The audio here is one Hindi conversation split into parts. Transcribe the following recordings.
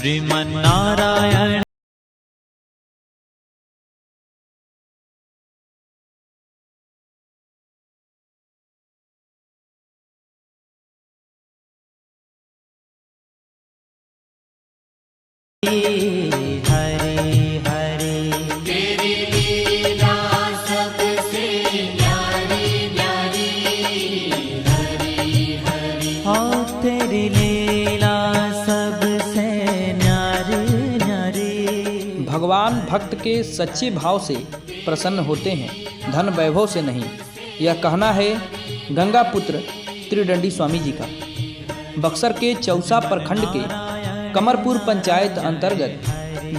श्रीमन्नारायण हरे हरे। तेरी लीला सबसे न्यारी न्यारी, हरि हरि। हाँ तेरी लीला सबसे न्यारी न्यारी। भगवान भक्त के सच्चे भाव से प्रसन्न होते हैं, धन वैभव से नहीं। यह कहना है गंगा पुत्र त्रिदंडी स्वामी जी का। बक्सर के चौसा प्रखंड के कमरपुर पंचायत अंतर्गत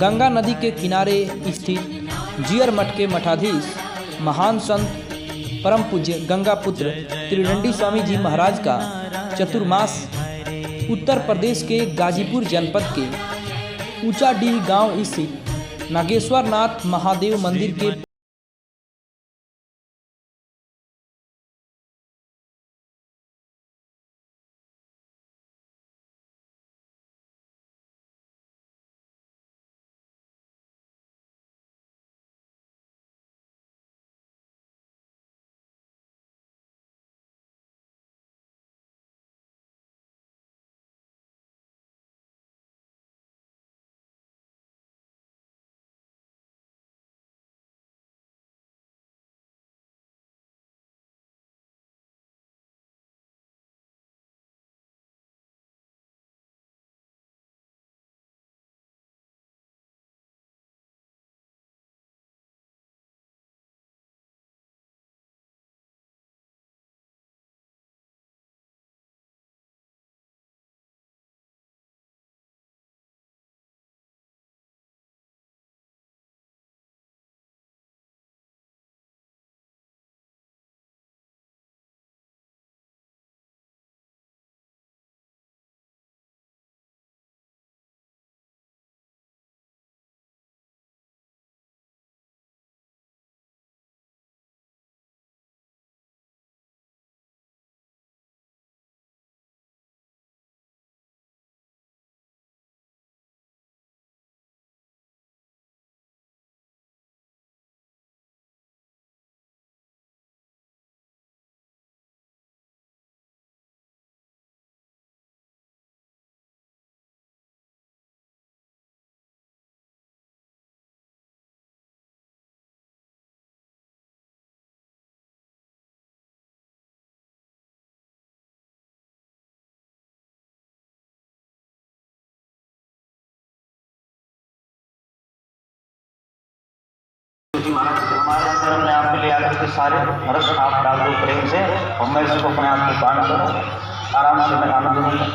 गंगा नदी के किनारे स्थित जियर मठ के मठाधीश महान संत परम पूज्य गंगा पुत्र त्रिदंडी स्वामी जी महाराज का चतुर्मास उत्तर प्रदेश के गाजीपुर जनपद के ऊंचाडीह गांव स्थित नागेश्वर नाथ महादेव मंदिर के महाराज हमारे अंदर अपने आप के लिए आकर के सारे रस आप डाल दो प्रेम से, और मैं इसको अपने आप को पान करूँ, आराम से मैं आनंद लूँगा।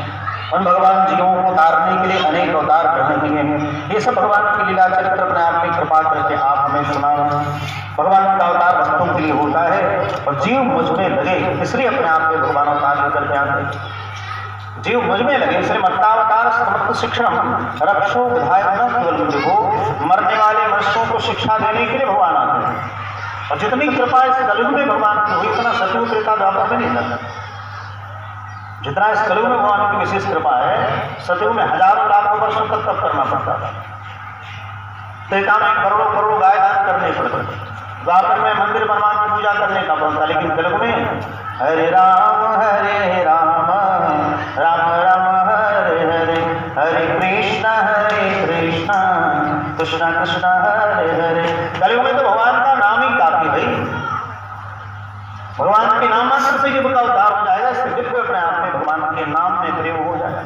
और भगवान जीवों को तारने के लिए अनेक अवतार ग्रहण किए हैं। ये सब भगवान की लीला चरित्र अपने आप में कृपा करके आप हमें सुनाओ। भगवान का अवतार भक्तों के लिए होता है और जीव मुझ में लगे, इसलिए अपने आप में भगवान अवतार लेकर के आते। जीव मुझ में लगे इसलिए मत्तावतार समर्थ शिक्षण रक्षो विधायक न केवल मुझे हो। मरने वाले मनुष्यों को शिक्षा देने के लिए भगवान आते हैं। और जितनी कृपा इस कलयुग में भगवान की हुई, इतना सतयुग त्रेता द्वापर में नहीं था। जितना इस कलयुग में भगवान की विशेष कृपा है, सतयुग में हजारों लाखों वर्षों तक तप करना पड़ता था। त्रेता में करोड़ों करोड़ों गाय दान करने पड़ते, द्वापर में मंदिर बनवा के पूजा करने का बनता। लेकिन कलयुग में हरे राम राम राम हरे हरे, हरे कृष्ण कृष्ण कृष्ण हरे हरे। कलयुग में तो भगवान का नाम ही काफी भाई। भगवान के नाम मात्र से जीव का उद्धार हो जाएगा। जीव अपने आप में भगवान के नाम में प्रेम हो जाएगा।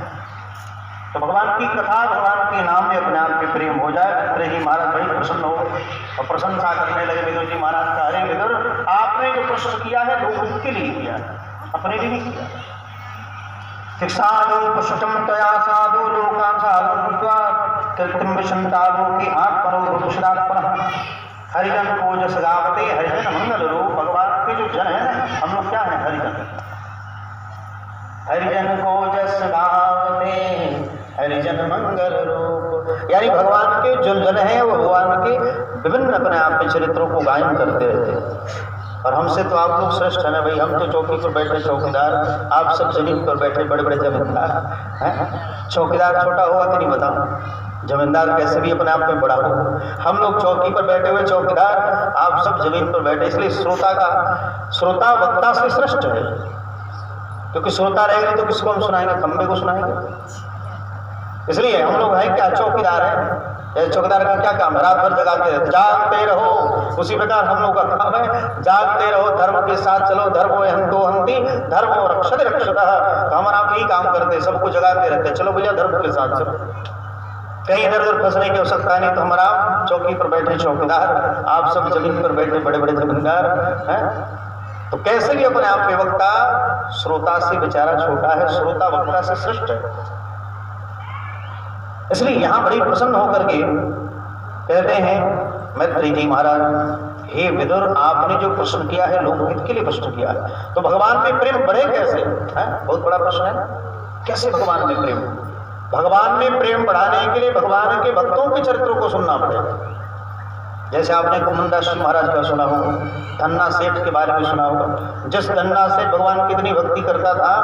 तो भगवान की कथा भगवान के नाम में अपने आप में प्रेम हो जाए। अरे जी महाराज बड़ी प्रसन्न हो और प्रशंसा करने लगे विदुर जी महाराज का। अरे विदुर, आपने जो प्रश्न किया है लोगों के लिए किया, अपने लिए नहीं किया। साधु कुशुटम तया साधु लोकां साधु कृत्रिम विषंतालो की आंख परो कुशलात्पर हरिजन को जस गावते हरिजन मंगल रूप। भगवान के जो जन है हम लोग क्या है? हरिजन। हरिजन को जस गावते हरिजन मंगल रूप, यानी भगवान के जो जन है वो भगवान के विभिन्न अपने आप के चरित्रों को गायन करते रहते। और हमसे तो आप लोग श्रेष्ठ है ना भाई, हम तो चौकी पर बैठे चौकीदार, आप सब जमीन पर बैठे बड़े बड़े जमींदार हैं। चौकीदार छोटा होगा कि नहीं बताओ, जमींदार कैसे भी अपने आप में बड़ा हो। हम लोग चौकी पर बैठे हुए चौकीदार, आप सब जमीन पर बैठे, इसलिए श्रोता वक्ता से श्रेष्ठ है। क्योंकि श्रोता रहेगा तो किसको हम सुनाएंगे, खंबे को सुनाएंगे। इसलिए हम लोग हैं क्या, चौकीदार हैं। चौकीदार का क्या काम है, रात भर जगाते रहो, जागते रहो। उसी प्रकार हम लोग का काम है, जागते रहो, धर्म के साथ चलो। धर्मो हंतो हंति धर्मो रक्षते रक्षतः। हम आप यही काम करते, सबको जगाते रहते, चलो भैया धर्म के साथ चलो। कहीं इधर उधर फंसने की आवश्यकता नहीं। तो हमारा चौकी पर बैठे चौकीदार, आप सब जमीन पर बैठे बड़े बड़े जमींदार हैं। तो कैसे भी अपने आप में वक्ता श्रोता से बेचारा छोटा है, श्रोता वक्ता से श्रेष्ठ है। इसलिए यहां बड़ी प्रसन्न होकर के कहते हैं मैत्री जी महाराज, हे विदुर, आपने जो प्रश्न किया है लोकहित के लिए प्रश्न किया है, तो भगवान में प्रेम बढ़े कैसे है? बहुत बड़ा प्रश्न है, कैसे भगवान में प्रेम? भगवान में प्रेम बढ़ाने के लिए भगवान के भक्तों के चरित्रों को सुनना पड़ेगा। जैसे आपने कुमंदास जी महाराज का सुना होगा, धन्ना सेठ के बारे में सुना होगा। जिस धन्ना सेठ भगवान कितनी भक्ति करता था,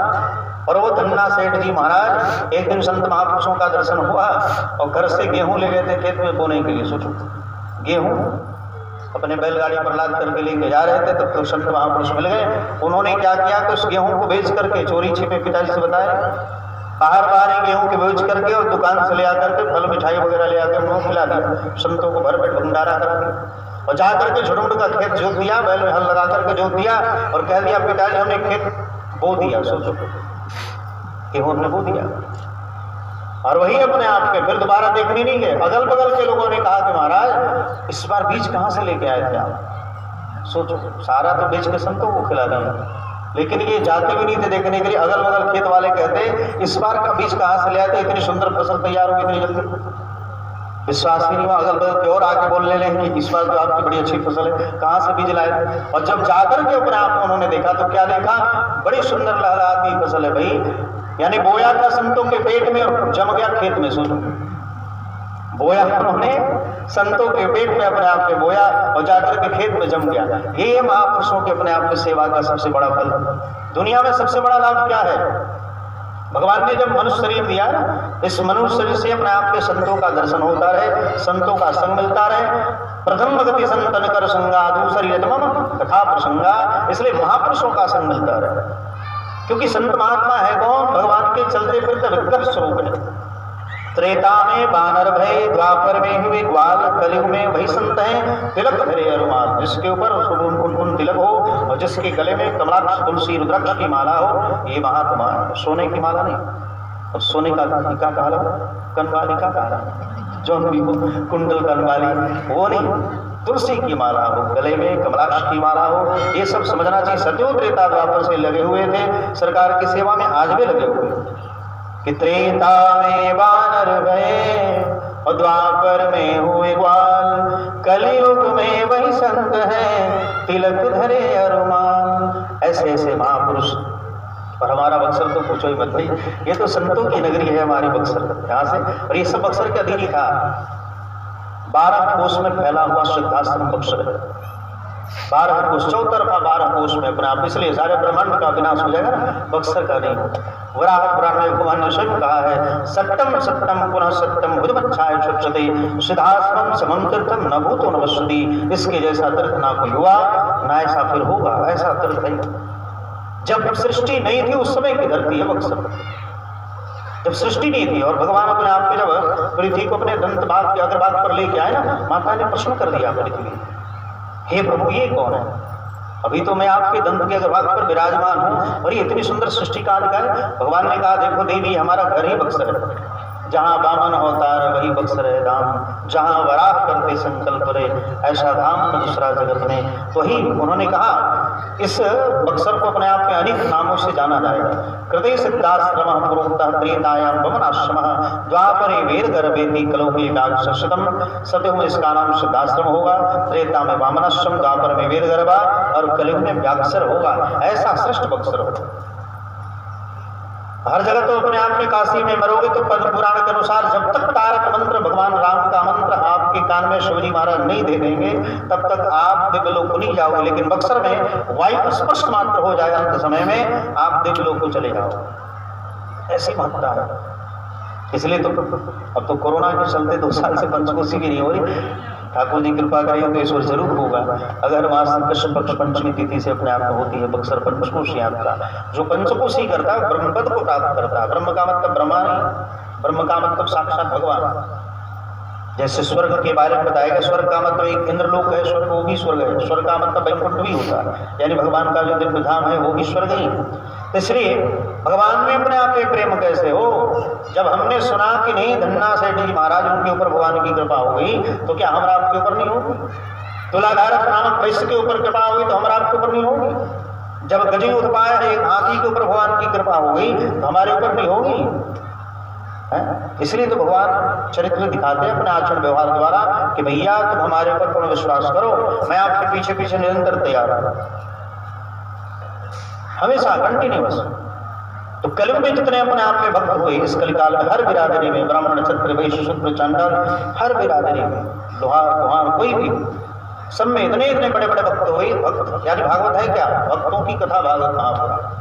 और वो धन्ना सेठ जी महाराज एक दिन संत महापुरुषों का दर्शन हुआ और घर से गेहूं ले गए थे खेत में बोने के लिए। सोचो, गेहूं अपने बैलगाड़ी पर लाद करके लेके जा रहे थे, तब तो संत महापुरुष मिल गए। उन्होंने क्या किया कि उस गेहूं को बेच करके चोरी छिपे पिताजी से बताया, बाहर ही गेहूं के बेच करके और दुकान से ले आकर के फल मिठाई वगैरह ले आकर उन्होंने खिला दिया, संतों को भर पेट भंडारा करा दिया। और जाकर के झुटमुट का खेत जोत दिया, बैल में हल लगा करके जोत दिया और कह दिया पिताजी हमने खेत बो दिया। सोचो, गेहूं ने बो दिया। और वही अपने आप के फिर दोबारा देखने नहीं गए। अगल बगल के लोगों ने कहा कि महाराज इस बार बीज कहाँ से लेके आए थे आप? सोचो, सारा तो बेच के संतों को खिला दिया, लेकिन ये जाते भी नहीं थे देखने के लिए। अगल बगल खेत वाले कहते इस बार का बीज कहाँ से ले आए थे, इतनी सुंदर फसल तैयार हुई इतनी जल्दी। विश्वास ही नहीं हुआ। अगल बगल के और आके बोलने लगे कि इस बार तो आपकी बड़ी अच्छी फसल है, कहाँ से बीज लाए? और जब जाकर के अपने आप उन्होंने देखा तो क्या देखा, बड़ी सुंदर लहराती फसल है भाई। यानी बोया था संतों के पेट में और जम गया खेत में। सोचो, बोया उन्होंने संतों के पेट में अपने आप में बोया और जाकर के खेत में जम गया। ये महापुरुषों के अपने आप में सेवा का सबसे बड़ा फल। दुनिया में सबसे बड़ा लाभ क्या है? भगवान ने जब मनुष्य शरीर दिया, इस मनुष्य शरीर से अपने आप के संतों का दर्शन होता रहे, संतों का संग मिलता रहे। प्रथम भक्ति संतन कर संगा, दूसरी रतम कथा प्रसंगा। इसलिए महापुरुषों का संग मिलता रहे, क्योंकि संत महात्मा है कौन? भगवान के चलते फिरते विग्रह स्वरूप है। त्रेता में बानर भय, द्वापर में हुए ग्वाल, कलयुग में वही संत हैं तिलक धरे अरुमाल। जिसके ऊपर उन तिलक हो और जिसके गले में कमलाक्ष तुलसी रुद्राक्ष की माला हो, ये महात्मा है। सोने की माला नहीं, और सोने का टीका कहा, कनवाली का कहा, जो कुंडल कनवाली वो नहीं, तुलसी की माला हो, गले में कमलाक्ष की माला हो। ये सब समझना चाहिए। सत्यो त्रेता द्वापर से लगे हुए थे सरकार की सेवा में, आज भी लगे हुए कि त्रेता में बानर भय और द्वापर में हुए ग्वाल, कलयुग में वही संत है तिलक धरे अरुमाल। ऐसे ऐसे महापुरुष। और हमारा बक्सर तो पूछो ही मत भाई, ये तो संतों की नगरी है हमारी बक्सर। यहाँ से और ये सब बक्सर का दिन ही था। 12 कोष में फैला हुआ सिद्धाश्रम बक्सर है। 12 कोष, चौतरफा 12 कोष में अपने आप, इसलिए सारे ब्रह्मांड का विनाश हो जाएगा ना, बक्सर का नहीं। वराह पुराण में भगवान ने स्वयं कहा है, सत्यम सत्यम पुनः सत्यम भुजमच्छाय क्षुक्षते सिद्धाश्रम समम तीर्थम न भूतो न वसति। इसके जैसा तीर्थ ना कोई हुआ ना ऐसा फिर होगा। ऐसा तीर्थ है। जब सृष्टि नहीं थी उस समय की धरती है बक्सर, जब सृष्टि नहीं थी। और भगवान अपने आप में जब पृथ्वी को अपने दंत भाग के अग्रभाग पर लेके आए ना, माता ने प्रश्न कर दिया पृथ्वी, हे प्रभु ये कौन है? अभी तो मैं आपके दंत के अग्रभाग पर विराजमान हूँ और ये इतनी सुंदर सृष्टि का अधिकार। भगवान ने कहा देखो देवी, हमारा घर ही बक्सर है। जहाँ वामन अवतार वही बक्सर है धाम, जहाँ वराह करते संकल्प रे, ऐसा धाम न दूसरा जगत में। तो ही उन्होंने कहा इस बक्सर को अपने आप में अनेक नामों से जाना जाएगा। कृते सिद्धाश्रम प्रोक्तः त्रेतायां वमनाश्रमः, द्वापरे वेद गर्भेति कलौकिकाक्षशतम। सत्युग में इसका नाम सिद्धाश्रम होगा, त्रेता में वामनाश्रम, द्वापर में वेद गर्भा और कलयुग में व्याघ्सर होगा। ऐसा श्रेष्ठ बक्सर होगा। हर जगह तो अपने आप में काशी में मरोगे तो पद्म पुराण के अनुसार जब तक तारक मंत्र भगवान राम का मंत्र आपके कान स्थान में शिवजी महाराज नहीं दे देंगे तब तक आप दिव्य लोक को नहीं जाओगे, लेकिन बक्सर में वायु स्पष्ट मात्र हो जाए अंत समय में आप दिव्य लोक को चले जाओ। ऐसी महत्ता है। इसलिए तो अब तो कोरोना के चलते 2 साल से पंचकोशी भी नहीं हो रही। ठाकुर जी कृपा करें तो ईश्वर जरूर होगा। अगर वहां कृष्ण पक्ष पंचमी तिथि से अपने आप में होती है बक्सर पंचकोशी यात्रा, जो पंचकोशी करता है ब्रह्मपद को प्राप्त करता है। ब्रह्म का मतलब ब्रह्मा नहीं, ब्रह्म का मतलब साक्षात भगवान। जैसे स्वर्ग के बारे में बताएगा, स्वर्ग का मतलब एक इंद्रलोक है, स्वर्ग वो भी स्वर्ग है, स्वर्ग का मतलब वैकुंठ भी होता है, यानी भगवान का जो दिव्य धाम है वो भी स्वर्ग ही। इसलिए भगवान में अपने आप में प्रेम कैसे हो? जब हमने सुना कि नहीं धन्ना सेठ जी महाराज उनके ऊपर भगवान की कृपा हो गई, तो क्या हमारा आपके ऊपर नहीं होगी? तुलाधारक नामक वैश्य के ऊपर कृपा हो गई तो हमारा आपके ऊपर नहीं होगी? जब गजनी उत्पाय है एक हाथी के ऊपर भगवान की कृपा हो गई तो हमारे ऊपर नहीं होगी? इसलिए तो भगवान चरित्र दिखाते हैं अपने आचरण व्यवहार द्वारा कि भैया तुम हमारे ऊपर पूर्ण विश्वास करो, मैं आपके पीछे पीछे निरंतर तैयार हूं, हमेशा कंटिन्यूअस। तो कलयुग में जितने अपने आप में भक्त हुए इस कलिकाल में, हर बिरादरी में, ब्राह्मण क्षत्रिय वैश्य शूद्र चांडाल, हर बिरादरी में, लोहार कुम्हार कोई भी, सब में इतने इतने बड़े बड़े भक्त हुए। भक्त यानी भागवत है क्या? भक्तों की कथा भागवत महापुराण,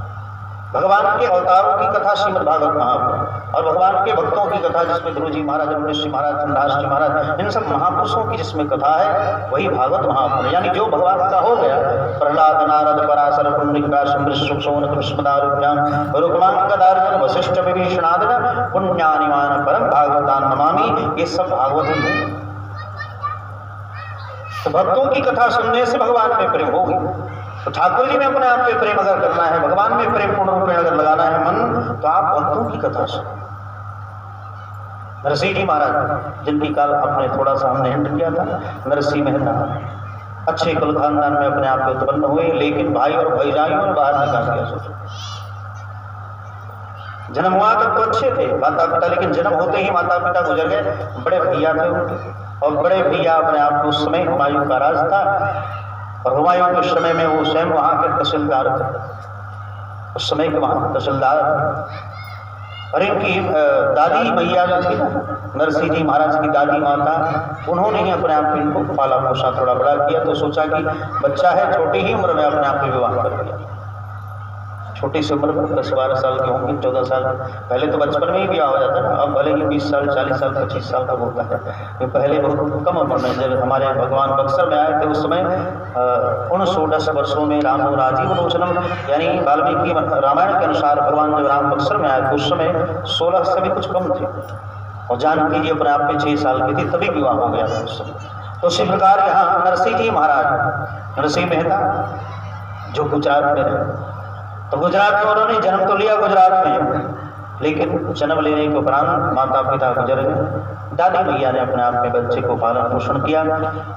भगवान के अवतारों की कथा श्रीमद् भागवत महापुराण, और भगवान के भक्तों की कथा जिसमें ध्रुव जी महाराज, अमरीश जी महाराज, चंद्रहास जी महाराज, इन सब महापुरुषों की जिसमें कथा है वही भागवत महापुराण। यानी जो भगवान का हो गया, प्रहलाद नारद पराशर पुंडरीक व्यास वृष शौनक भीष्मदारुभ्याम रुक्मांगदार्जुन वशिष्ठ विभीषणादि पुण्यानिमान परम भागवतान नमामि, ये सब भागवत ही है। तो भक्तों की कथा सुनने से भगवान में प्रेम होगी। तो ठाकुर जी में अपने आप में प्रेम अगर करना है, भगवान में प्रेम पूर्ण रूप में अगर लगाना है मन, तो आप भक्तों की कथा सुनो। नरसिंह जी महाराज जिनकी काल आपने थोड़ा सा हमने हिंट किया था, नरसिंह मेहता अच्छे कुल खानदान में अपने आप में उत्पन्न हुए, लेकिन भाई और भैजाइयों ने बाहर निकाल दिया। सोचो, जन्म हुआ तब तो अच्छे थे माता पिता, लेकिन जन्म होते ही माता पिता गुजर गए। बड़े भैया थे उनके, और बड़े भैया अपने आप उस समय हुमायूं का राज था, और हुमायूं के समय में वो स्वयं वहां के तहसीलदार थे, उस समय के वहां तहसीलदार। और इनकी दादी मैया जो थी ना, नरसिंह जी महाराज की दादी माता, उन्होंने ही अपने आप में इनको पाला पोसा थोड़ा बड़ा किया। तो सोचा कि बच्चा है, छोटी ही उम्र में अपने आप में विवाह कर दिया। छोटी सी उम्र में 10-12 साल की होंगी, 14 साल, पहले तो बचपन में ही ब्याह हो जाता है, अब भले ही 20 साल 40 साल 25 साल का होता है, ये पहले बहुत कम उम्र में। जब हमारे भगवान बक्सर में आए थे उस समय 19 वर्षों में रामो राजीव लोचनम, यानी वाल्मीकि रामायण के अनुसार भगवान जब राम बक्सर में आए थे उस समय 16 से भी कुछ कम थे, और जानकी जी अपने आप में 6 साल की थी, तभी विवाह हो गया था उस समय। तो इसी प्रकार यहाँ नरसिंह जी महाराज, नरसिंह मेहता जो गुजरात में रहे, तो गुजरात में उन्होंने जन्म तो लिया गुजरात में, लेकिन जन्म लेने के उपरांत माता पिता गुजर गए। दादी मैया ने अपने आप में बच्चे को पालन पोषण किया,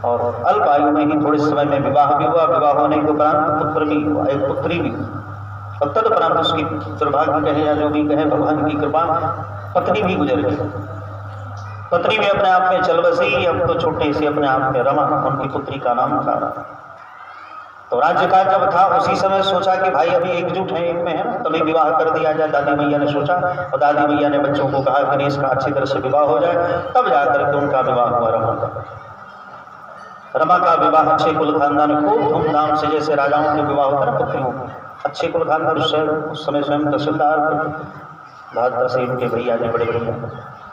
और अल्प आयु में ही थोड़े समय में विवाह भी हुआ। विवाह होने के उपरांत पुत्र भी हुआ, एक पुत्री भी, और तदुपरांत उसकी दुर्भाग्य कहे या जो भी कहे, भगवान की कृपा, पत्नी भी गुजर गई। पत्नी भी अपने आप में चल बसी। अब तो छोटे से अपने आप में रमा उनकी पुत्री का नाम था। तो राज्य का जब था उसी समय सोचा कि भाई अभी एकजुट है, एक में है ना, तभी विवाह कर दिया जाए। दादी मैया ने सोचा, और दादी मैया ने बच्चों को कहा कि नहीं, इसका अच्छी तरह से विवाह हो जाए। तब जाकर के उनका विवाह हुआ रमा का। रमा का विवाह अच्छे कुल खानदान, खूब धूमधाम से, जैसे राजाओं के विवाह होता है पुत्रियों को, अच्छे कुल खानदान। उस समय स्वयं तहसीलदार भारत से इनके भैया जी बड़े भैया,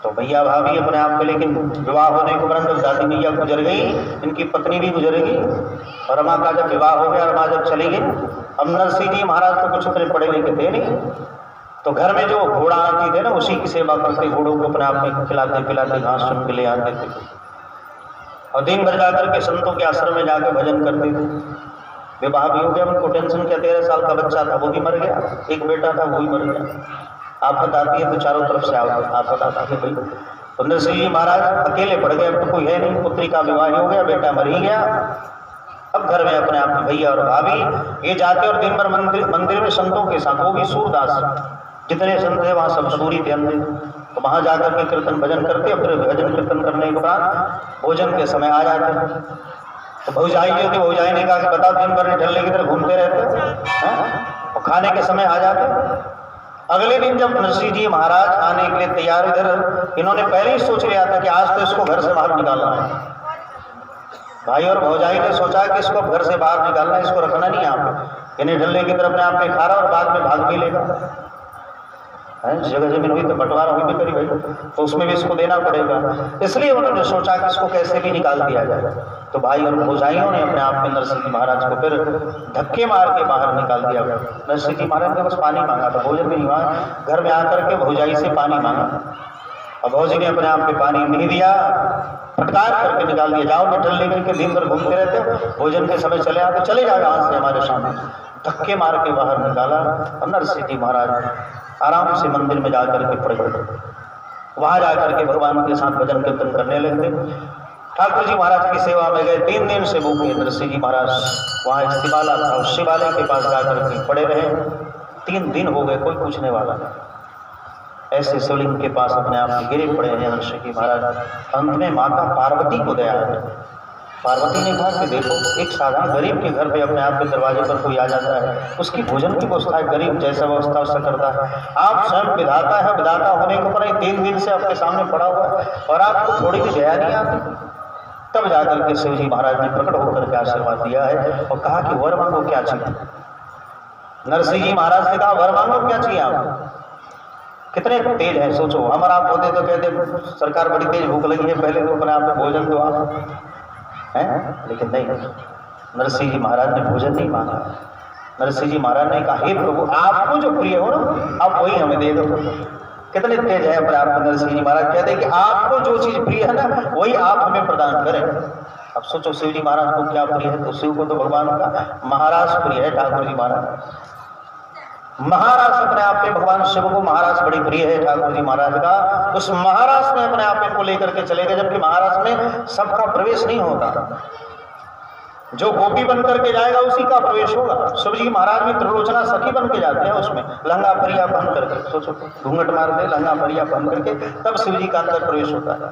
तो भैया भाभी अपने आप में, लेकिन विवाह होने के उपरांत जब दादी मैया गुजर गई, इनकी पत्नी भी गुजर गई, और रमा का जब विवाह हो गया, रमा जब चली गई, अब नरसिंह जी महाराज तो कुछ उतने पढ़े लिखे थे नहीं, तो घर में जो घोड़ा आती थे ना, उसी की सेवा करते, घोड़ों को अपने आप में खिलाते पिलाते घास चुन के ले आते थे, और दिन भर जाकर के संतों के आश्रम में जाकर भजन करते थे। विवाह भी हो गया, उनको टेंशन क्या, 13 साल का बच्चा था वो भी मर गया, एक बेटा था वो भी मर गया। आफत आती है तो चारों तरफ से आफत आती है भाई। तो नरसिंह जी महाराज अकेले पड़ गए, अब तो कोई है नहीं, पुत्री का विवाह हो गया, बेटा मर ही गया। अब घर में अपने आप में भैया और भाभी ये जाते, और दिन भर मंदिर में संतों के साथ, वो भी सूरदास, जितने संत थे वहाँ सब सूरी थे अंधे, तो वहाँ जाकर के कीर्तन भजन करते, और फिर भजन कीर्तन करने के बाद भोजन के समय आ जाते। तो भौजाई जो थी, भौजाई ने कहा कि बता, दिन भर ढलने की तरह घूमते रहते हैं, और खाने के समय आ जाते। अगले दिन जब नरसिंह जी महाराज आने के लिए तैयार, इधर इन्होंने पहले ही सोच लिया था कि आज तो इसको घर से बाहर निकालना है, भाई और भौजाई ने सोचा कि इसको घर से बाहर निकालना, इसको रखना नहीं यहाँ पे, इन्हें ढलने की तरफ अपने आप में खा रहा और बाद में भाग भी लेगा। जगह जमीन हुई तो बंटवारा हुई भी करी भाई, तो उसमें भी इसको देना पड़ेगा। इसलिए उन्होंने सोचा कि इसको कैसे भी निकाल दिया जाए। तो भाई और भौजाइयों ने अपने आप में नरसिंह जी महाराज को फिर धक्के मार के बाहर निकाल दिया। नरसिंह जी महाराज ने बस पानी मांगा था, भोजन भी नहीं मांगा, घर में आकर के भौजाई से पानी मांगा और भौजी ने अपने आप में पानी नहीं दिया, फटकार करके निकाल दिया। जाओ मैं ढल लेकर के दिन भर घूमते रहते हो, भोजन के समय चले आते, चले जाओ यहाँ से हमारे सामने। धक्के मार के बाहर निकाला और नरसिंह जी महाराज आराम से मंदिर में जाकर के पड़ गए। वहां जाकर के भगवान के साथ भजन कीर्तन करने लगे। ठाकुर जी महाराज की सेवा में गए। 3 दिन से भूखे नरसिंह जी महाराज वहां एक शिवाला था, उस शिवालय के पास जाकर के पड़े रहे। 3 दिन हो गए, कोई पूछने वाला नहीं। ऐसे शिवलिंग के पास अपने आप गिरे पड़े हैं नरसिंह जी महाराज। अंत में माता पार्वती को दया है। पार्वती ने कहा कि देखो, एक साधारण गरीब के घर पे अपने आप के दरवाजे पर कोई आ जाता है, उसकी भोजन की व्यवस्था गरीब जैसा व्यवस्था उससे करता है। आप स्वयं विधाता है, विधाता होने के ऊपर 3 दिन से आपके सामने पड़ा हुआ है और आपको थोड़ी भी दया नहीं आती। तब जाकर के शिव जी महाराज ने प्रकट होकर के आशीर्वाद दिया है और कहा कि वर मांगो क्या चाहिए। नरसिंह जी महाराज ने कहा वर मांगो क्या चाहिए आप। कितने तेज हैं, सोचो। हम आप होते तो कहते सरकार बड़ी तेज भूख लगी है, पहले तो अपने आप में भोजन दो आप हैं। लेकिन नहीं, नरसिंह जी महाराज ने भोजन नहीं मांगा। नरसिंह जी महाराज ने कहा हे प्रभु, आपको जो प्रिय हो ना आप वही हमें दे दो। कितने तेज है अपने आप में नरसिंह जी महाराज। कहते हैं कि आपको जो चीज प्रिय है ना वही आप हमें प्रदान करें। अब सोचो शिव जी महाराज को क्या प्रिय है, तो शिव को तो भगवान का महाराज प्रिय है। ठाकुर जी महाराज महाराज अपने आप में, भगवान शिव को महाराज बड़ी प्रिय है ठाकुर जी महाराज का। उस महाराज में अपने आप को लेकर के चले गए, जबकि महाराज में सबका प्रवेश नहीं होता। जो गोपी बन करके जाएगा उसी का प्रवेश होगा। शिव जी महाराज में त्रिलोचना सखी बन के जाते हैं, उसमें लंगा परिया पहन करके, सोचो घूंघट मारते लंगा परिया पहन करके, तब शिव जी का अंदर प्रवेश होता है।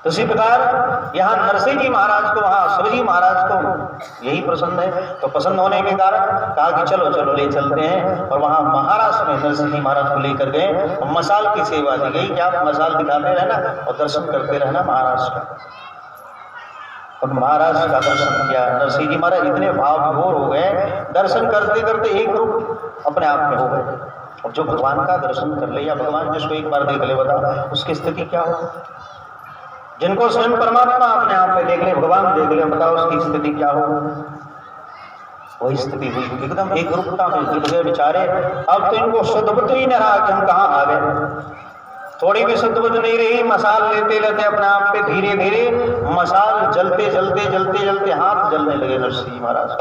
तो इसी प्रकार यहाँ नरसिंह जी महाराज को, वहाँ शिव जी महाराज को यही पसंद है। तो पसंद होने के कारण कहा कि चलो चलो ले चलते हैं। और वहाँ महाराष्ट्र में नरसिंह जी महाराज को लेकर गए और मसाल की सेवा दी गई कि आप मसाल दिखाते रहना और दर्शन करते रहना महाराष्ट्र का। और महाराष्ट्र का दर्शन किया। नरसिंह जी महाराज इतने भाव विभोर हो गए, दर्शन करते करते एक रूप अपने आप में हो गए। और जो भगवान का दर्शन कर ले या भगवान जिसको एक बार देख ले, बता उसकी स्थिति क्या हो। जिनको स्वयं परमात्मा अपने आप में देख ले, भगवान देख ले, बताओ उसकी स्थिति क्या हो। वही स्थिति हुई, एकदम एक रूपता में जुट गए बेचारे। अब तो इनको शुद्ध बुद्धि ही नहीं रहा कि हम कहाँ आ गए। थोड़ी भी शुद्ध बुद्धि नहीं रही। मसाल लेते लेते अपने आप पे धीरे धीरे मसाल जलते जलते जलते जलते हाथ जलने लगे नरसिंह जी महाराज।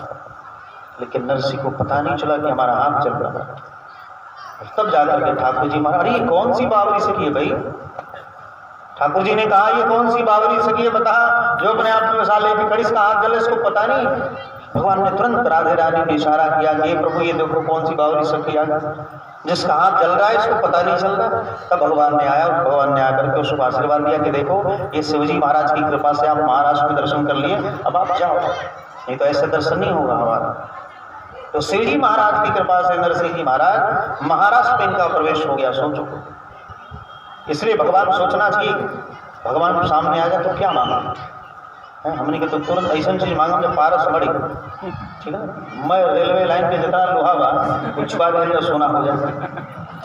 लेकिन नरसिंह को पता नहीं चला कि हमारा हाथ जल रहा है। तब जाकर के ठाकुर जी महाराज, अरे ये कौन सी बावरी सखी है भाई। ठाकुर जी ने कहा ये कौन सी बावरी सखी है बता, जो अपने आप में मसाले की कड़ी, इसका हाथ जले, इसको पता नहीं। भगवान ने तुरंत राधे रानी ने इशारा किया कि प्रभु ये देखो कौन सी बावरी सखी आ गई, जिसका हाथ जल रहा है, इसको पता नहीं चल रहा। तब भगवान ने आया और भगवान ने आकर के उसको आशीर्वाद दिया कि देखो ये शिवजी महाराज की कृपा से आप महाराज में दर्शन कर लिए, अब आप जाओ, नहीं तो ऐसे दर्शन नहीं होगा हमारा। तो शिवजी महाराज की कृपा से नरसिंह जी महाराज महाराष्ट्र में इनका प्रवेश हो गया। सोचो, इसलिए भगवान सोचना चाहिए, भगवान सामने आ जाए तो क्या मांगा है। हमने तो तुरंत ऐसा चीज मांगा जब पारस मड़ी, ठीक है। मैं रेलवे लाइन पे जितना लोहा बा कुछ बार तो सोना हो जाए।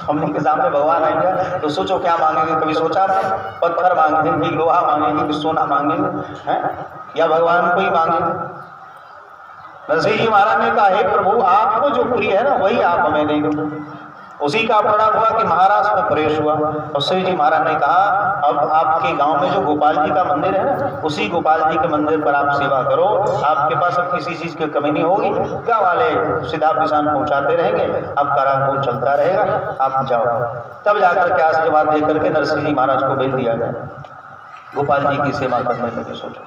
हमने के सामने भगवान आएंगे तो सोचो क्या मांगेंगे। कभी सोचा था पत्थर मांगेंगे कि लोहा मांगेंगे कि सोना मांगेंगे हैं, या भगवान को ही मांगेंगे। नरसिंह जी महाराज ने कहा हे प्रभु आपको जो प्रिय है ना वही आप हमें देंगे। उसी का परिणाम हुआ कि महाराष्ट्र में प्रवेश हुआ। और शिव जी महाराज ने कहा अब आपके गांव में जो गोपाल जी का मंदिर है ना, उसी गोपाल जी के मंदिर पर आप सेवा करो, आपके पास अब किसी चीज की कमी नहीं होगी। गाँव वाले सीधा किसान पहुंचाते रहेंगे, आपका राम चलता रहेगा, आप जाओ। तब जाकर के आशीर्वाद देकर के नरसिंह जी महाराज को भेज दिया गया गोपाल जी की सेवा करने लगे। सोचो,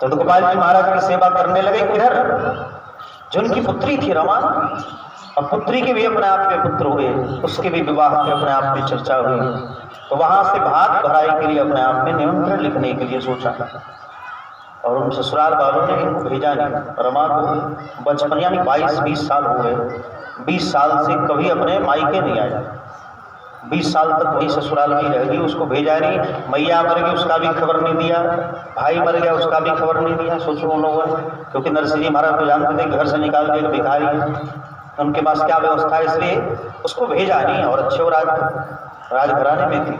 तो गोपाल जी महाराज की सेवा करने लगे। इधर जिनकी पुत्री थी रमा, और पुत्री के भी अपने आप में पुत्र हुए, उसके भी विवाह के अपने आप में चर्चा हुई। तो वहां से भात भराई के लिए अपने आप में निमंत्रण लिखने के लिए सोचा, और उन ससुराल वालों ने इनको भेजा नहीं। रमा को बचपन यानी 22-20 साल हो गए, 20 साल से कभी अपने मायके नहीं आया। 20 साल तक वही ससुराल में ही रहेगी, उसको भेजा नहीं। मैया मर गई उसका भी खबर नहीं दिया, भाई मर गया उसका भी खबर नहीं दिया। सोचो उन लोगों ने, क्योंकि नरसिंह जी महाराज को जानते थे घर से निकाल के भिखारी उनके पास क्या व्यवस्था है, इसलिए उसको भेजा नहीं। और अच्छे राजघराने में थी,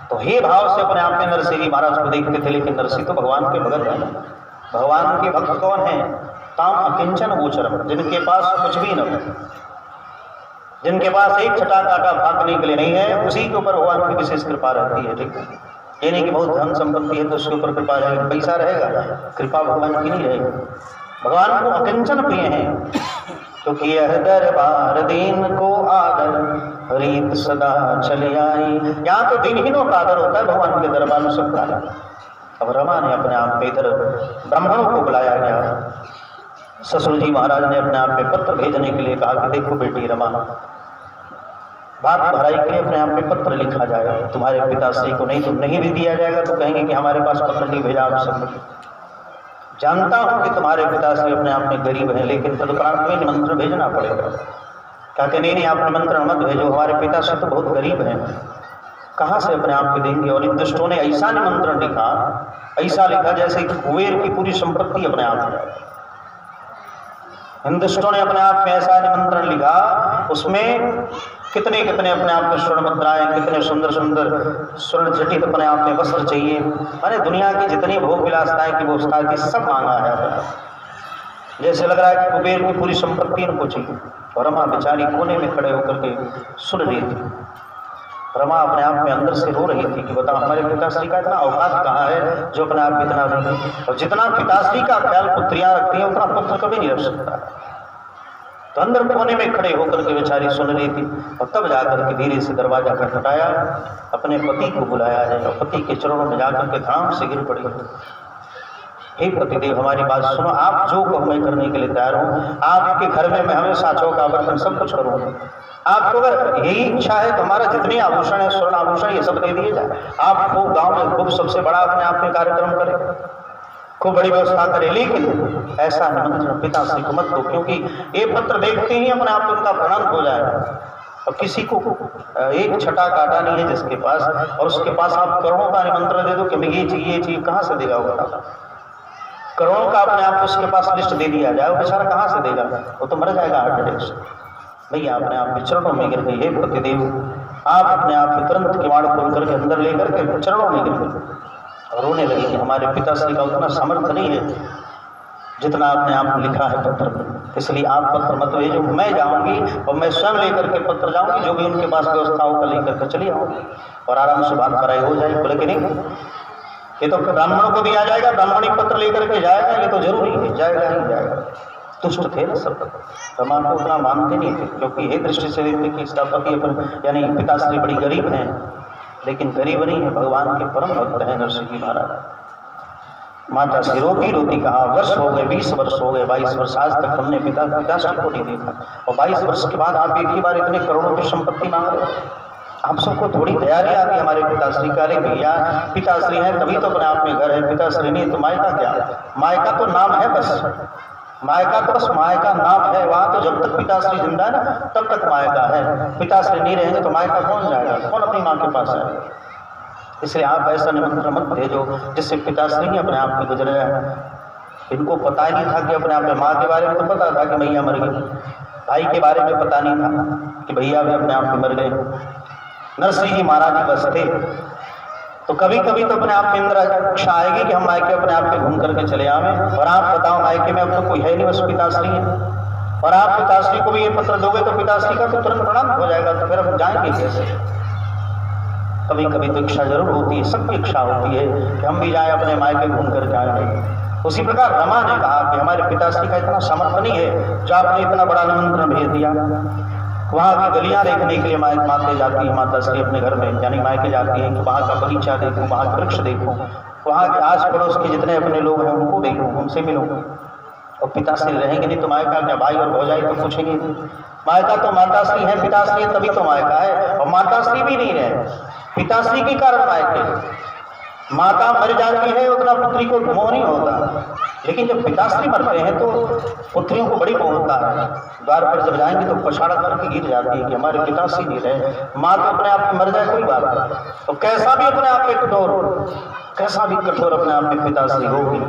तो हे भाव से अपने आप में नरसिंह जी महाराज को देखते थे। लेकिन नरसिंह तो भगवान के भगत है। भगवान के भक्त कौन है? ताम अकिंचन गोचरम, जिनके पास कुछ भी न हो, जिनके पास एक छटा काटा भागने के लिए नहीं है, उसी के ऊपर भगवान की विशेष कृपा रहती है। ठीक है, ये नहीं कि बहुत धन संपत्ति है तो उसके ऊपर कृपा रहेगी, पैसा रहेगा, कृपा भगवान की नहीं रहेगी। भगवान को अकिंचन प्रिय है, क्योंकि यह दरबार दीन को आदर रीत सदा चली आई। यहाँ तो दिनहीनों का आदर होता है, भगवान के दरबार में सबका आदर। अब रमा ने अपने आप में इधर ब्राह्मणों को बुलाया गया। ससुर जी महाराज ने अपने आप में पत्र भेजने के लिए कहा कि देखो बेटी रमा, बात भराई के लिए अपने आप में पत्र लिखा जाएगा तुम्हारे पिताश्री को, नहीं तो नहीं भी दिया जाएगा तो कहेंगे कि हमारे पास पत्र नहीं भेजा आप सब। जानता हूं कि तुम्हारे पिताश्री अपने आप में गरीब हैं, लेकिन तदुपरांत में निमंत्रण भेजना पड़ेगा। कहते नहीं आप निमंत्रण मत भेजो, हमारे पिताश्री तो बहुत गरीब हैं, कहाँ से अपने आप को देंगे। और इन दुष्टों ने ऐसा निमंत्रण लिखा, ऐसा लिखा जैसे कुबेर की पूरी संपत्ति अपने आप में। इन दुष्टों ने अपने आप में ऐसा निमंत्रण लिखा, उसमें कितने कितने अपने आप में स्वर्ण मुद्राएं, कितने सुंदर सुंदर स्वर्ण जटित अपने आप में वस्त्र चाहिए, माने दुनिया की जितनी भोग विलासताएं की व्यवस्था की सब मांगा है। जैसे लग रहा है कि कुबेर की पूरी संपत्ति इनको चाहिए। और रमा बेचारी कोने में खड़े होकर के सुन रही थी। रमा अपने आप में अंदर से रो रही थी कि बताओ हमारे पिताश्री का इतना औकात कहाँ है जो अपने आप इतना देंगे। और जितना पिताश्री का ख्याल पुत्रियां रखती हैं उतना पुत्र कभी नहीं रख सकता। तो अंदर कोने में खड़े होकर के बेचारी सुन रही थी। और तब जाकर के धीरे से दरवाजा खटखटाया, अपने पति को बुलाया है और पति के चरणों में जाकर के धाम से गिर पड़ी। हे पतिदेव हमारी बात सुनो, आप जो कहो मैं करने के लिए तैयार हूँ। आपके घर में मैं हमेशा चौका बर्तन सब कुछ करूँगा। आपको अगर यही इच्छा है तो हमारा जितने आभूषण है, स्वर्ण आभूषण, ये सब दे दिए जाए। आपको गांव में खूब सबसे बड़ा अपने आप में कार्यक्रम करे, खूब बड़ी व्यवस्था करे, लेकिन ऐसा निमंत्रण पिताश्री को मत दो, क्योंकि ये पत्र देखते ही अपने आप उनका प्रणंत हो जाएगा। और किसी को एक छटा काटा नहीं है जिसके पास, और उसके पास आप करोड़ों का निमंत्रण दे दो कि ये चाहिए कहाँ से देगा वो? करोड़ों का अपने आप उसके पास लिस्ट दे दिया जाए, वो बेचारा कहाँ से देगा? वो तो मर जाएगा हार्ट अटैक से। भैया अपने आप के चरणों में गिर गई। हे पतिदेव आप अपने आप के तुरंत किवाड़ खोल करके अंदर लेकर के चरणों में गिर गई और रोने लगी कि हमारे पिताश्री का उतना सामर्थ्य नहीं है जितना आपने आप लिखा है पत्र में, इसलिए आप पत्र मत भेजो। मैं जाऊंगी और मैं स्वयं लेकर के पत्र जाऊंगी, जो भी उनके पास व्यवस्था होकर लेकर के चली आऊंगी और आराम से बात कराई हो जाएगी। बोले कि नहीं, ये तो ब्राह्मणों को दिया जाएगा, ब्राह्मणी पत्र लेकर के जाएगा, ये तो जरूरी है, जाएगा ही जाएगा। दुष्ट थे ना सब, रमा को उतना मानते नहीं थे, क्योंकि एक दृष्टि से देखते कि इसका पति अपन यानी पिताश्री बड़ी गरीब हैं, लेकिन गरीब नहीं है, भगवान के परम भक्त हैं नरसिंह जी महाराज। माता से रोती रोती कहा वर्ष हो गए, 20 वर्ष हो गए, 22 वर्ष, आज तक हमने पिताश्री को नहीं देखा, और 22 वर्ष के बाद आप एक ही बार इतने करोड़ों की संपत्ति मांग रहे हो। आप सबको थोड़ी तैयारी आ गई हमारे पिताश्री का। अरे भैया पिताश्री है तभी तो अपने आप में घर है, पिताश्री नहीं तो मायका क्या? मायका तो नाम है बस, मायका तो बस मायका नाम है। वहाँ तो जब तक पिताश्री जिंदा है ना तब तक मायका है, पिताश्री नहीं रहेंगे तो मायका कौन जाएगा, कौन अपनी माँ के पास आएगा? इसलिए आप ऐसा निमंत्रण मत भेजो जिससे पिताश्री ही अपने आप में गुजर जाए। इनको पता ही नहीं था कि अपने आप में, माँ के बारे में तो पता था कि भैया मर गई, भाई के बारे में पता नहीं था कि भैया भी अपने आप में मर गए। नरसिंह जी महाराज बस थे, तो कभी कभी तो अपने आप में इंद्र इच्छा आएगी कि हम मायके अपने आप के घूम करके चले आवे। और आप बताओ मायके में अब तो कोई है नहीं, बस पिताश्री है, और आप पिताश्री को भी ये पत्र दोगे तो पिताश्री का तो तुरंत प्रणाम हो जाएगा, तो फिर हम जाएंगे कैसे? कभी कभी तो इच्छा जरूर होती है, सबकी इच्छा होती है कि हम भी जाए अपने मायके घूम कर जाए। उसी प्रकार रमा ने कहा कि हमारे पिताश्री का इतना सामर्थ्य नहीं है जो आपने इतना बड़ा निमंत्रण भेज दिया। वहाँ की गलियाँ देखने के लिए माते जाती है माता श्री अपने घर में, यानी मायके जाती है कि वहाँ का बगीचा देखूँ, वहाँ के वृक्ष देखूँ, वहाँ के आस पड़ोस के जितने अपने लोग हैं उनको देखूँ, उनसे मिलूँ। और पिताश्री रहेंगे नहीं तो मायका क्या? भाई और भौजाई तो पूछेंगे, मायका तो माताश्री है, पिताश्री है तभी तो मायका है। और माताश्री भी नहीं है, पिताश्री के कारण मायके। माता मर जाती है उतना पुत्री को मोह नहीं होता, लेकिन जब पिताश्री मरते हैं तो पुत्रियों को बड़ी मोह होता है। द्वार पर जब जाएंगे तो पछाड़ा करके गिर जाती है कि हमारे पिताश्री नहीं रहे। माँ तो अपने आप में मर जाए कोई बात नहीं, तो कैसा भी अपने आप में कठोर, कैसा भी कठोर अपने आप में पिताश्री होगी,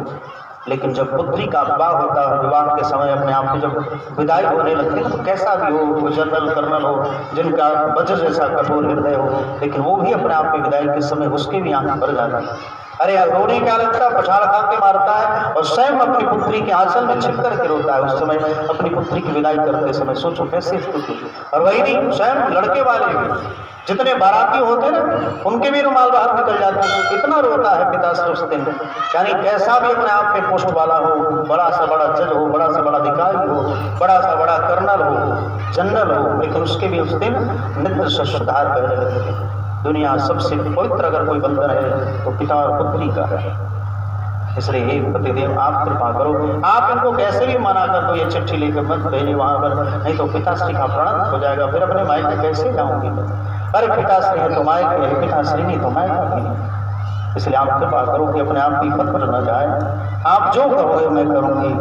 लेकिन जब पुत्री का विवाह होता है, विवाह के समय अपने आप में जब विदाई होने लगती है तो कैसा भी हो, वो जनरल कर्नल हो जिनका वज्र जैसा कठोर हृदय हो, लेकिन वो भी अपने आप में विदाई के समय उसके भी आंख भर जाता है। अरे रोने क्या लगता है, पछाड़ खा के मारता है और स्वयं अपनी पुत्री के आंचल में छिप करके रोता है उस समय अपनी पुत्री की विदाई करते समय। सोचो कैसे स्थिति। और वही नहीं, स्वयं लड़के वाले जितने बाराती होते ना उनके भी रुमाल बाहर निकल जाते हैं, इतना रोता है पिताश्री उस दिन। यानी कैसा भी अपने आप में पोस्ट वाला हो, बड़ा सा बड़ा जज हो, बड़ा सा बड़ा अधिकारी हो, बड़ा सा बड़ा कर्नल हो, जनरल हो, लेकिन उसके भी उस दिन नित्य सुधार पहले लगते हैं। दुनिया सबसे पवित्र अगर कोई बंधन है तो पिता और पुत्री का है। इसलिए हे पतिदेव आप कृपा करो, आप इनको कैसे भी मना कर दो, ये चिट्ठी लेकर मत भेजे वहां पर, नहीं तो पिताश्री का प्रण हो जाएगा, फिर अपने मायके कैसे जाऊंगी। अरे पिताश्री है तो मायके है, पिताश्री नहीं तो मायका भी नहीं। इसलिए आप कृपा करो कि अपने आप की पत्र न जाए, आप जो करोगे मैं करूंगी,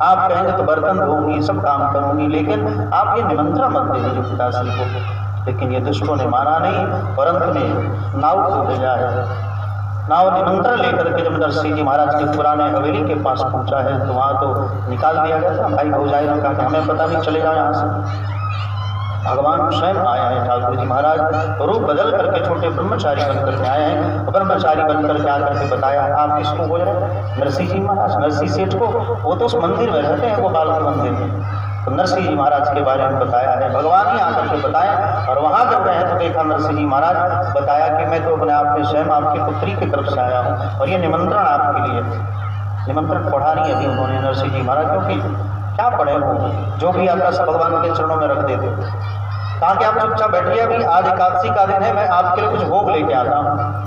आप कहेंगे तो बर्तन धोऊंगी, सब काम करूंगी, लेकिन आप ये निमंत्रण मत दे दीजिए पिताश्री को। लेकिन ये दुष्टों ने माना नहीं और अंत में नाव को भेजा है। नाव निमंत्रण लेकर के जब नरसिंह जी महाराज के पुराने हवेली के पास पहुंचा है तो वहां तो निकाल दिया गया था। भाई भौजाई ने कहा कि हमें पता नहीं, चले जाओ यहाँ से। भगवान स्वयं आया है, ठाकुर जी महाराज तो रूप बदल करके छोटे ब्रह्मचारी बनकर के आए हैं। ब्रह्मचारी बनकर के आकर के बताया आप किसको बोल रहे हैं? नरसिंह जी महाराज, नरसिंह सेठ को। वो तो उस मंदिर में रहते हैं, गोपाल के मंदिर में। तो नरसिंह जी महाराज के बारे में बताया है, भगवान ही आकर के बताया। और वहां जब गए तो देखा नरसिंह जी महाराज, बताया कि मैं तो अपने आप में स्वयं आपकी पुत्री की तरफ से आया हूँ और ये निमंत्रण आपके लिए। निमंत्रण पढ़ा नहीं अभी उन्होंने नरसिंह जी महाराज, क्योंकि क्या पढ़े हो, जो भी आता सब भगवान के चरणों में रख देते। कहा कि आप चुपचाप बैठिए, अभी आज एकादशी का दिन है, मैं आपके लिए कुछ भोग लेके आता हूँ।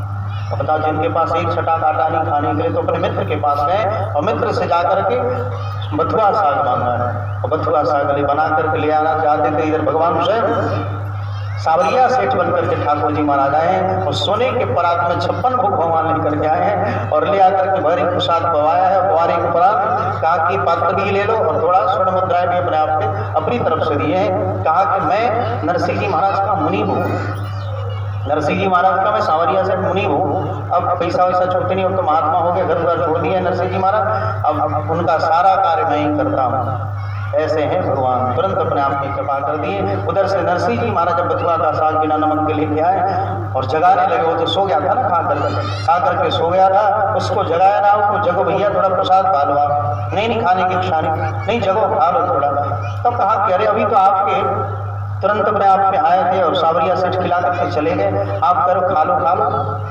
बता जिनके पास एक छटाक आटा नहीं खाने के लिए तो अपने मित्र के पास गए और मित्र से जाकर के बथुआ साग मांगा है और बथुआ साग बना करके ले आना चाहते थे। इधर भगवान स्वयं सावरिया सेठ बनकर के ठाकुर जी महाराज आए हैं और सोने के परात में 56 भोग भगवान लेकर के आए हैं और ले आकर के भरी प्रसाद पवाया है। पवारे के परात कहा कि पात्र भी ले लो और थोड़ा स्वर्ण मुद्राएं भी अपने आप में अपनी तरफ से दिए हैं। कहा कि मैं नरसिंह जी महाराज का मुनि हूँ, नरसिंह जी महाराज का मैं सावरिया सेठ मुनि हूँ। अब पैसा वैसा छोटे नहीं, अब तो महात्मा हो गए, घर द्वार छोड़ दिए नरसिंह जी महाराज, अब उनका सारा कार्य मैं ही करता हूँ। ऐसे हैं भगवान, तुरंत अपने आप में कृपा कर दिए। उधर से नरसिंह जी महाराज जब बथुआ का साग बिना नमक के लेके आए और जगाने लगे, वो तो सो गया था ना, खा करके सो गया था, उसको जगाया ना, उसको जगो भैया थोड़ा प्रसाद खा लो आप। नहीं खाने की इच्छा नहीं, जगो खा लो थोड़ा। तब कहा कि अरे अभी तो आपके तुरंत अपने आप में आए थे और सावरिया सेठ खिला करके चले गए, आप करो खा लो।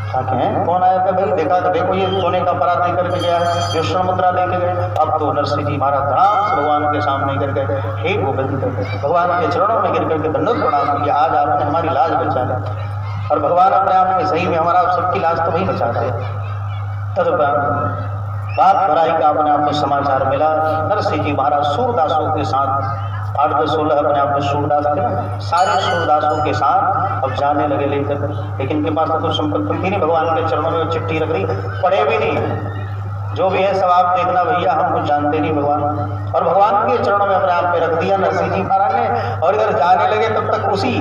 क्या हैं कौन आया था भाई? देखा तो देखो ये सोने का परात लेकर के गया है, जो स्वर्ण मुद्रा लेके गए। अब तो नरसिंह जी महाराज धड़ाम से भगवान के सामने गिर गए, हे गोविंद, भगवान के चरणों में गिर करके दंडोत प्रणाम किया, आज आपने हमारी लाज बचा ली। और भगवान अपने आप में सही में हमारा सबकी लाज तो वही बचाते हैं। तदुपरांत बात भराई का अपने आप में समाचार मिला। नरसिंह जी महाराज सूरदासों के साथ 8-16 अपने आप में सूरदास थे, सारे सूरदासों के साथ अब जाने लगे लेकर। लेकिन इनके पास तो संपत्ति थी नहीं, भगवान के चरणों में चिट्ठी रख दी, पढ़े भी नहीं। जो भी है सब आप देखना भैया, हम कुछ जानते नहीं भगवान। और भगवान के चरणों में अपने आप में रख दिया नरसिंह जी महाराज ने। और इधर जाने लगे तब तक उसी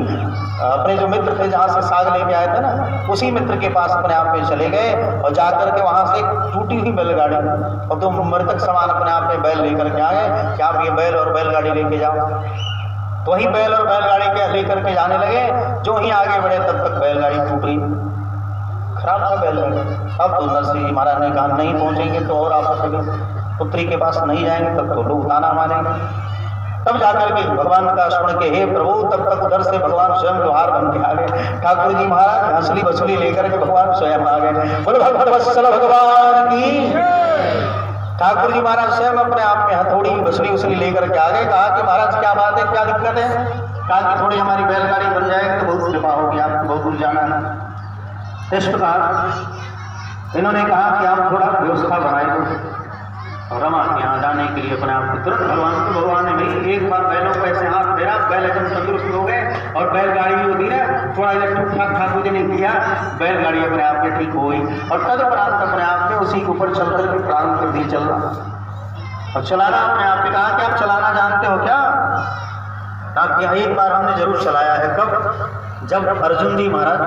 अपने जो मित्र थे जहाँ से साग लेके आए थे ना, उसी मित्र के पास अपने आप में चले गए और जाकर के वहाँ से एक टूटी हुई बैलगाड़ी और तो मृतक समान अपने आप में बैल लेकर के आए कि आप ये बैल और बैलगाड़ी लेके जाओ। तो वही बैल और बैलगाड़ी के लेकर के जाने लगे। जो ही आगे बढ़े तब तक बैलगाड़ी टूट गई, खराब था बैलगाड़ी। अब तो नरसिंह जी महाराज ने कहा नहीं पहुंचेंगे तो और आप पुत्री के पास नहीं जाएंगे तब तो लोग ताना मारेंगे। तब जाकर के भगवान का स्मरण के हे प्रभु, तब तक उधर से भगवान स्वयं लोहार बन के आ गए। ठाकुर जी महाराज हंसली बसुली लेकर के भगवान स्वयं आ गए। बोलो भगवत्सल भगवान की। ठाकुर जी महाराज स्वयं अपने आप में हथौड़ी बसुली उसली लेकर के आ गए। कहा कि महाराज क्या बात है, क्या दिक्कत है? कहा कि थोड़ी हमारी बैलगाड़ी बन जाएगी तो बहुत कृपा होगी, आपको बहुत दूर जाना है। इस प्रकार इन्होंने कहा कि आप थोड़ा व्यवस्था बनाए दो। और रमा के यहाँ जाने के लिए अपने आप को तुरंत भगवान ने भाई एक बार बैलों को ऐसे हाथ फेरा, बैल एकदम तंदुरुस्त हो गए और बैलगाड़ी होती है थोड़ा इधर टूट ठाक ठाकुर जी ने किया, बैलगाड़ी अपने आप में ठीक हो गई। और तदुपरांत अपने आप में उसी के ऊपर चल करके प्रारंभ कर दी चलना। और चलाना अपने आप पे कहा कि आप चलाना जानते हो क्या? कहा कि एक बार हमने जरूर चलाया है। कब? जब अर्जुन जी महाराज,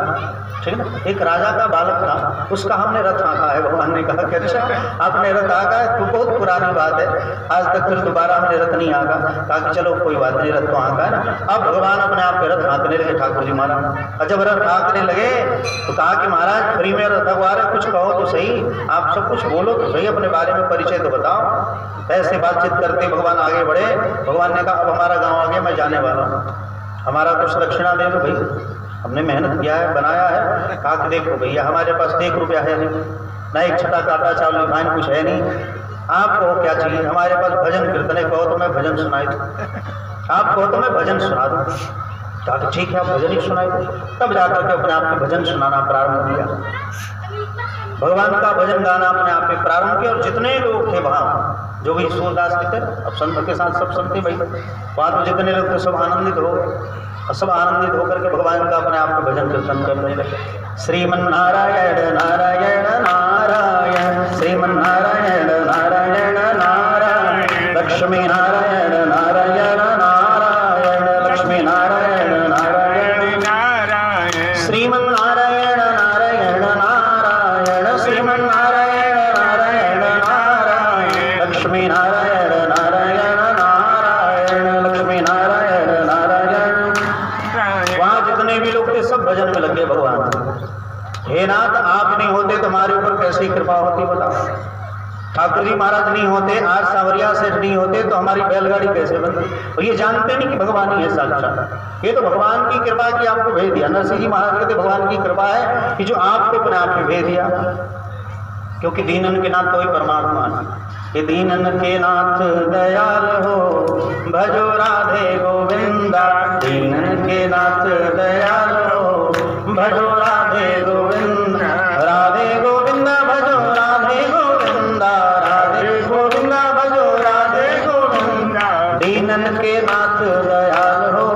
ठीक है ना, एक राजा का बालक था, उसका हमने रथ आंका है। भगवान ने कहा कि अच्छा आपने रथ आंका है, तो बहुत पुरानी बात है, आज तक फिर दोबारा हमने रथ नहीं आंका। कहा कि चलो कोई बात नहीं, रथ तो आंका है ना। अब भगवान अपने आप पे रथ हाँकने लगे ठाकुर जी महाराज। और जब रथ हाँकने लगे तो कहा कि महाराज फ्री में रथ हाँकवा रहे, कुछ कहो तो सही, आप सब कुछ बोलो तो सही, अपने बारे में परिचय तो बताओ। ऐसे बातचीत करते भगवान आगे बढ़े। भगवान ने कहा अब हमारा गाँव आगे मैं जाने वाला हूँ, हमारा कुछ दक्षिणा दे दो भाई, हमने मेहनत किया है, बनाया है। कहा कि देखो भैया हमारे पास 1 रुपया है नहीं, ना एक छटा काटा चावल रिफाइन कुछ है नहीं, आपको क्या चाहिए? हमारे पास भजन कीर्तने कहो तो मैं भजन सुनाई दूँ, आप कहो तो मैं भजन सुना दूँ। कहा कि ठीक है आप भजन ही सुनाई दो। तब जाकर के अपने आप में भजन सुनाना प्रारंभ किया, भगवान का भजन गाना अपने आप में प्रारंभ किया। और जितने लोग थे वहाँ, जो भी सूरदास के थे, अब संत के साथ सब संत भाई, वहाँ तो जितने लोग थे सब आनंदित हो गए, सब आनंदित होकर के भगवान का अपने आप में भजन कीर्तन करने लगे। श्रीमन नारायण नारायण नारायण, श्रीमन नारायण नारायण नारायण, लक्ष्मी नारायण नारायण नारायण, लक्ष्मी नारायण नारायण नारायण, श्रीमन नारायण नारायण नारायण, श्रीमन नारायण नारायण नारायण, लक्ष्मी नारायण नारायण नारायण, लक्ष्मी नारायण नारायण। वहाँ जितने भी लोग थे सब भजन में लगे भगवान। हे नाथ आप नहीं होते तो हमारे ऊपर कैसी कृपा होती बताओ। ठाकुर जी महाराज नहीं होते, आज सांवरिया सेठ नहीं होते तो हमारी बैलगाड़ी कैसे बनती। और ये जानते नहीं कि भगवान ही है साक्षात, ये तो भगवान की कृपा की आपको भेज दिया। नरसिंह जी महाराज कहते भगवान की कृपा है कि जो आपको अपने आप में भेज दिया, क्योंकि दीनन के नाथ कोई परमात्मा नहीं। ये दीनन के नाथ दयाल हो, भजो राधे गोविंदा, दीनन के नाथ दयाल हो, भजो राधे गोविंदा, राधे गोविंदा भजो राधे गोविंदा, राधे गोविंदा भजो राधे गोविंदा, दीनन के नाथ दयाल हो,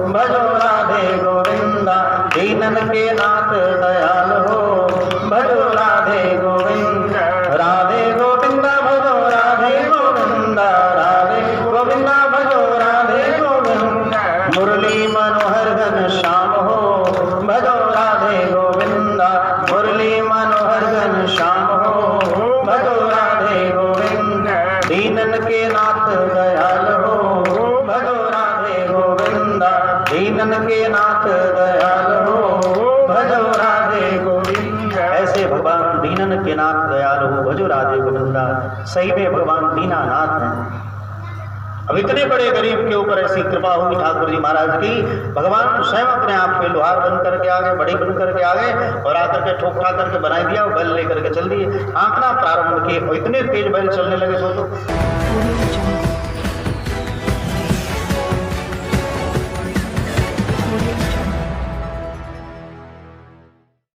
भजो राधे गोविंदा, दीनन के नाथ दयाल हो, भजो राधे गोविंदा, राधे गोविंदा भजो राधे गोविंदा, राधे गोविंदा भजो राधे गोविंदा, मुरली मनोहर घन श्याम हो, भजो राधे गोविंदा, मुरली मनोहर घन श्याम हो, भजो राधे गोविंदा, दीनन के नाथ दयाल हो, भजो राधे गोविंदा, दीनन के नाथ दयाल हो, भजो राधे गोविंदा। ऐसे भगवान दीनन के नाथ दयाल हो, भजो राधे गोविंदा, सही में भगवान दीनानाथ हैं। अब इतने बड़े गरीब के ऊपर ऐसी कृपा हुई ठाकुर जी महाराज की, भगवान स्वयं अपने आप में लोहार बन करके आ गए, बड़ी बन करके आ गए और आकर के ठोक ठा करके बनाई दिया और बैल लेकर के चल दिए, आंकना प्रारंभ किए और इतने तेज बैल चलने लगे। सोचो